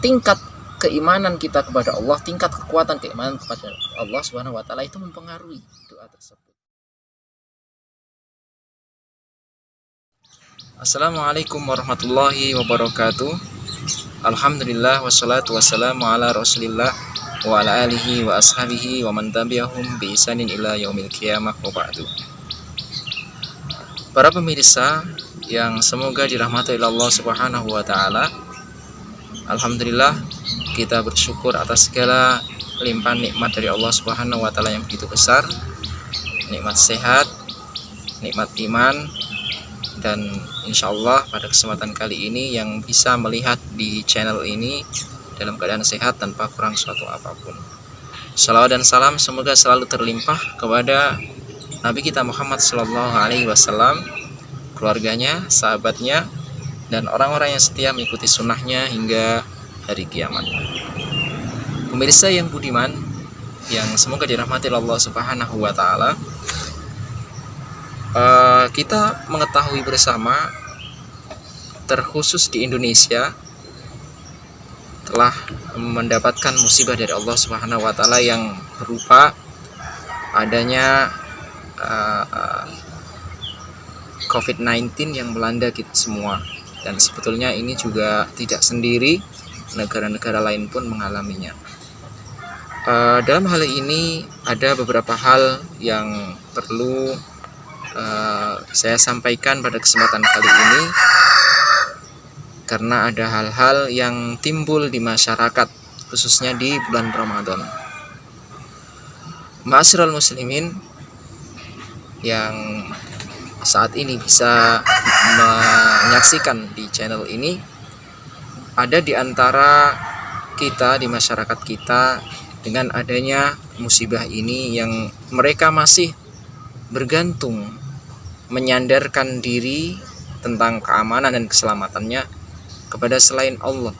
tingkat keimanan kita kepada Allah, tingkat kekuatan keimanan kepada Allah Subhanahu wa taala itu mempengaruhi doa tersebut. Assalamualaikum warahmatullahi wabarakatuh. Alhamdulillah wassalatu wassalamu ala Rasulillah wa ala alihi wa ashabihi wa man tabi'ahum bi ihsanin ila yaumil qiyamah wa ba'du. Para pemirsa yang semoga dirahmati oleh Allah Subhanahu wa taala. Alhamdulillah, kita bersyukur atas segala limpahan nikmat dari Allah Subhanahu wa taala yang begitu besar. Nikmat sehat, nikmat iman, dan insya Allah pada kesempatan kali ini yang bisa melihat di channel ini dalam keadaan sehat tanpa kurang suatu apapun. Salawat dan salam semoga selalu terlimpah kepada Nabi kita Muhammad SAW, keluarganya, sahabatnya, dan orang-orang yang setia mengikuti sunnahnya hingga hari kiamat. Pemirsa yang budiman, yang semoga dirahmati Allah Subhanahu wa taala, kita mengetahui bersama, terkhusus di Indonesia telah mendapatkan musibah dari Allah Subhanahu wa taala yang berupa adanya COVID-19 yang melanda kita semua. Dan sebetulnya ini juga tidak sendiri, negara-negara lain pun mengalaminya. Dalam hal ini ada beberapa hal yang perlu saya sampaikan pada kesempatan kali ini, karena ada hal-hal yang timbul di masyarakat khususnya di bulan Ramadan. Ma'asyiral muslimin yang saat ini bisa menyaksikan di channel ini, ada di antara kita, di masyarakat kita, dengan adanya musibah ini yang mereka masih bergantung, menyandarkan diri tentang keamanan dan keselamatannya kepada selain Allah.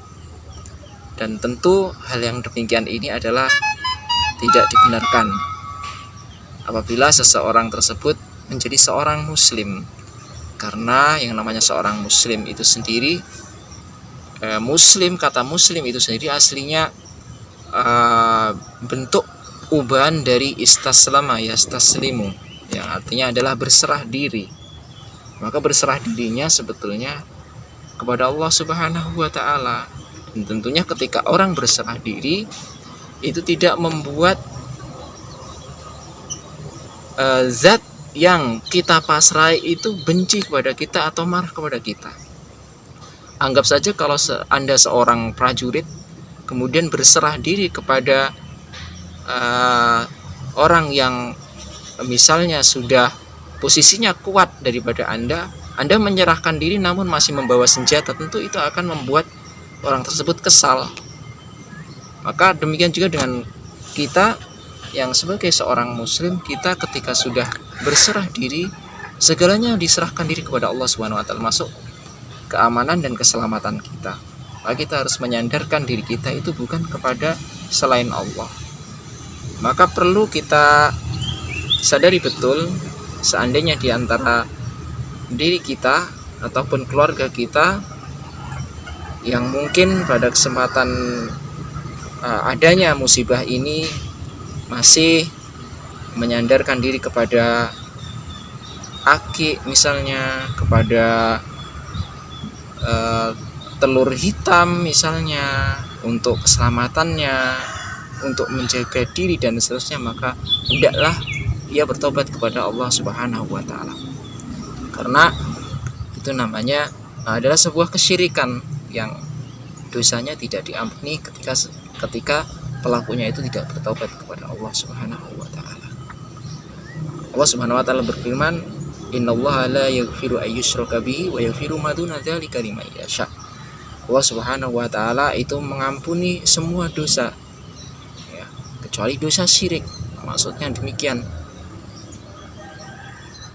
Dan tentu hal yang demikian ini adalah tidak dibenarkan apabila seseorang tersebut menjadi seorang muslim. Karena yang namanya seorang muslim itu sendiri, kata muslim itu sendiri aslinya bentuk ubahan dari istaslama yastaslimu, yang artinya adalah berserah diri. Maka berserah dirinya sebetulnya kepada Allah Subhanahu wa taala. Dan tentunya ketika orang berserah diri itu tidak membuat zat yang kita pasrai itu benci kepada kita atau marah kepada kita. Anggap saja kalau Anda seorang prajurit kemudian berserah diri kepada orang yang misalnya sudah posisinya kuat daripada Anda menyerahkan diri namun masih membawa senjata, tentu itu akan membuat orang tersebut kesal. Maka demikian juga dengan kita yang sebagai seorang muslim, kita ketika sudah berserah diri, segalanya diserahkan diri kepada Allah Subhanahu wa taala, masuk keamanan dan keselamatan kita. Maka kita harus menyandarkan diri kita itu bukan kepada selain Allah. Maka perlu kita sadari betul, seandainya di antara diri kita ataupun keluarga kita yang mungkin pada kesempatan adanya musibah ini masih menyandarkan diri kepada aki misalnya, kepada telur hitam misalnya, untuk keselamatannya, untuk menjaga diri dan seterusnya, maka hendaklah ia bertobat kepada Allah Subhanahu wa taala. Karena itu namanya adalah sebuah kesyirikan yang dosanya tidak diampuni ketika pelakunya itu tidak bertobat kepada Allah Subhanahu wa taala. Allah Subhanahu wa taala berfirman, "Innallaha la yaghfiru ayyushraka bihi wa yaghfiru ma duna dzalika liman yasha." Allah Subhanahu wa taala itu mengampuni semua dosa, ya, kecuali dosa syirik. Maksudnya demikian.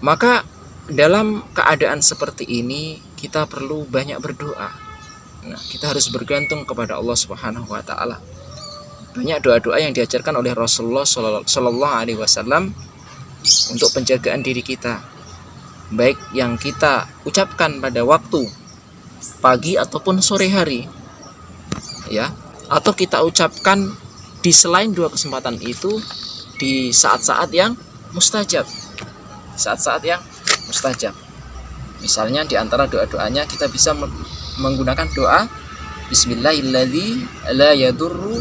Maka dalam keadaan seperti ini kita perlu banyak berdoa. Nah, kita harus bergantung kepada Allah Subhanahu wa taala. Banyak doa-doa yang diajarkan oleh Rasulullah Shallallahu alaihi wasallam untuk penjagaan diri kita, baik yang kita ucapkan pada waktu pagi ataupun sore hari. ya, atau kita ucapkan di selain 2 kesempatan itu di saat-saat yang mustajab. Saat-saat yang mustajab. Misalnya di antara doa-doanya kita bisa menggunakan doa Bismillahilladzi la yadurru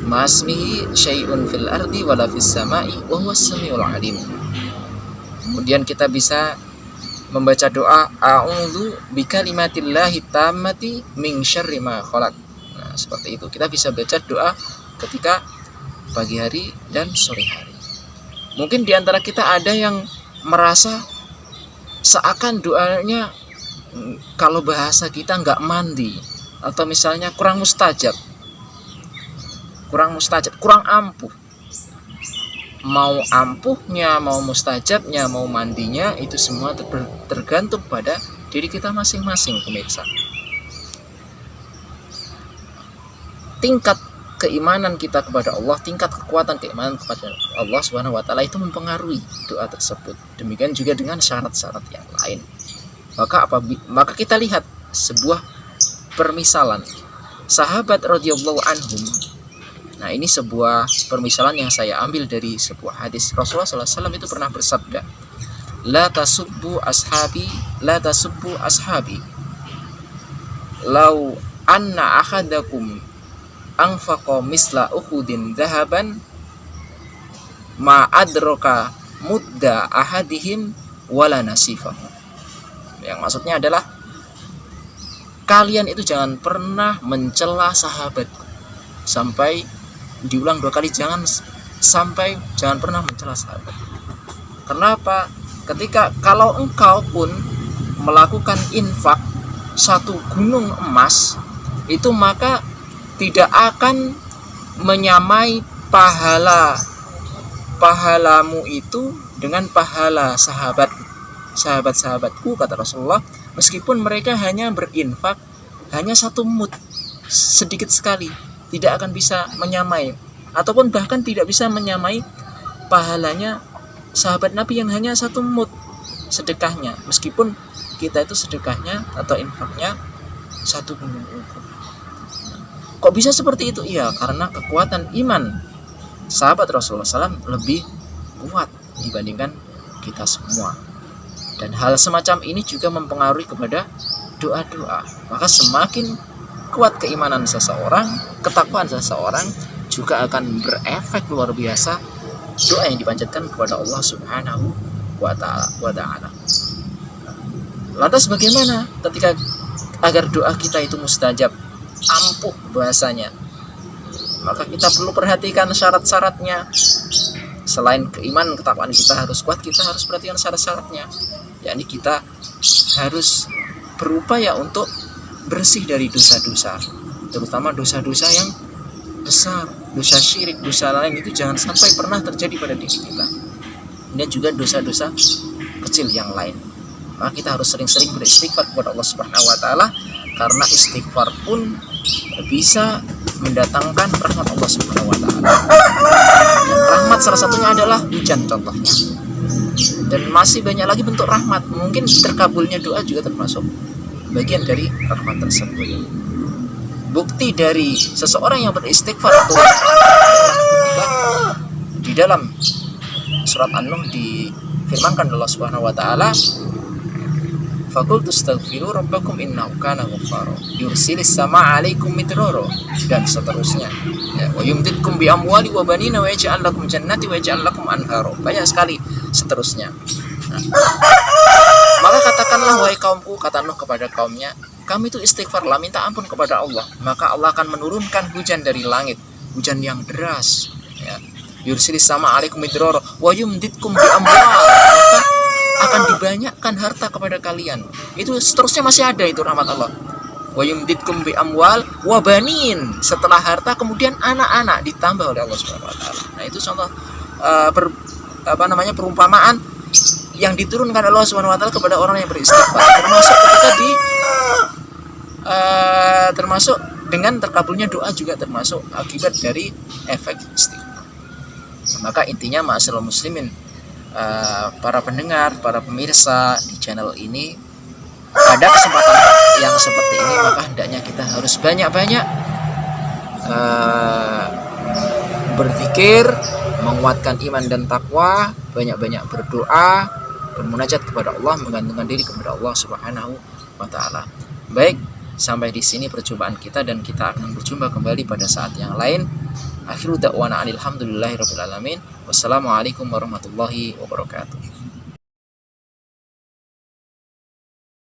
ma'asmihi syai'un fil ardi wala fis sama'i wa huwas samiul alim. Kemudian kita bisa membaca doa a'udzu bikalimatillahi tammati min syarri ma khalaq. Nah, seperti itu. Kita bisa baca doa ketika pagi hari dan sore hari. Mungkin di antara kita ada yang merasa seakan doanya kalau bahasa kita nggak mandi, atau misalnya kurang mustajab, kurang ampuh. Mau ampuhnya, mau mustajabnya, mau mandinya, itu semua tergantung pada diri kita masing-masing, pemirsa. Tingkat keimanan kita kepada Allah, tingkat kekuatan keimanan kepada Allah Subhanahu wa taala itu mempengaruhi doa tersebut. Demikian juga dengan syarat-syarat yang lain. Maka kita lihat sebuah permisalan sahabat radhiyallahu anhum. Nah, ini sebuah permisalan yang saya ambil dari sebuah hadis. Rasulullah SAW itu pernah bersabda, La tasubbu ashabi lau anna ahadakum anfaqa misla uhudin dhahaban ma adraka mudda ahadihim wala nasifahu. Yang maksudnya adalah kalian itu jangan pernah mencela sahabat. Sampai diulang 2 kali, jangan pernah mencela sahabat. Kenapa? Kalau engkau pun melakukan infak 1 gunung emas, itu maka tidak akan menyamai pahalamu itu dengan pahala sahabat-sahabatku, kata Rasulullah, meskipun mereka hanya berinfak hanya 1 mud, sedikit sekali, tidak akan bisa menyamai, ataupun bahkan tidak bisa menyamai pahalanya sahabat Nabi yang hanya 1 mud sedekahnya, meskipun kita itu sedekahnya atau infaknya 1 gunung Uhud. Kok bisa seperti itu? Iya, karena kekuatan iman sahabat Rasulullah SAW lebih kuat dibandingkan kita semua. Dan hal semacam ini juga mempengaruhi kepada doa-doa. Maka semakin kuat keimanan seseorang, ketakwaan seseorang, juga akan berefek luar biasa doa yang dipanjatkan kepada Allah Subhanahu wa ta'ala. Lantas bagaimana ketika agar doa kita itu mustajab, ampuh bahasanya? Maka kita perlu perhatikan syarat-syaratnya. Selain keimanan, ketakwaan kita harus kuat, kita harus perhatikan syarat-syaratnya. Yakni kita harus berupaya untuk bersih dari dosa-dosa, terutama dosa-dosa yang besar, dosa syirik, dosa lain itu jangan sampai pernah terjadi pada diri kita. Dan juga dosa-dosa kecil yang lain. Maka kita harus sering-sering beristighfar kepada Allah Subhanahu wa taala, karena istighfar pun bisa mendatangkan rahmat Allah Subhanahu wa taala. Rahmat salah satunya adalah hujan contohnya. Dan masih banyak lagi bentuk rahmat. Mungkin terkabulnya doa juga termasuk bagian dari rahmat tersebut. Bukti dari seseorang yang beristighfar itu di dalam surat An-Nuh difirmankan Allah Subhanahu wa taala, Faqultu astaghfiru rabbakum innahu kana ghaffara yursilis samaa'a 'alaikum midrara, dan seterusnya. Ya, wa yumditkum bi amwali wa banina wa yaj'al lakum jannati wa yaj'al lakum anhara. Banyak sekali seterusnya. Nah, maka katakanlah wahai kaumku, kata Nuh kepada kaumnya, kami itu istighfarlah, minta ampun kepada Allah, maka Allah akan menurunkan hujan dari langit, hujan yang deras. Ya. Yursilis samaa'a 'alaikum midrara wa yumditkum bi amwal. Maka akan dibanyakkan harta kepada kalian. Itu seterusnya masih ada itu rahmat Allah. Wa yumditkum bi amwal wa banin. Setelah harta kemudian anak-anak ditambah oleh Allah Subhanahu wa taala. Nah, itu contoh perumpamaan yang diturunkan oleh Allah Subhanahu wa taala kepada orang yang beristighfar. Termasuk ketika termasuk dengan terkabulnya doa juga termasuk akibat dari efek istighfar. Maka intinya ma'asyiral muslimin, para pendengar, para pemirsa di channel ini, pada kesempatan yang seperti ini maka hendaknya kita harus banyak-banyak berzikir, menguatkan iman dan takwa, banyak-banyak berdoa, bermunajat kepada Allah, menggantungkan diri kepada Allah Subhanahu wa taala. Baik, sampai di sini perjumpaan kita dan kita akan berjumpa kembali pada saat yang lain. Akhiru da'wana alhamdulillahirabbil alamin. Wassalamualaikum warahmatullahi wabarakatuh.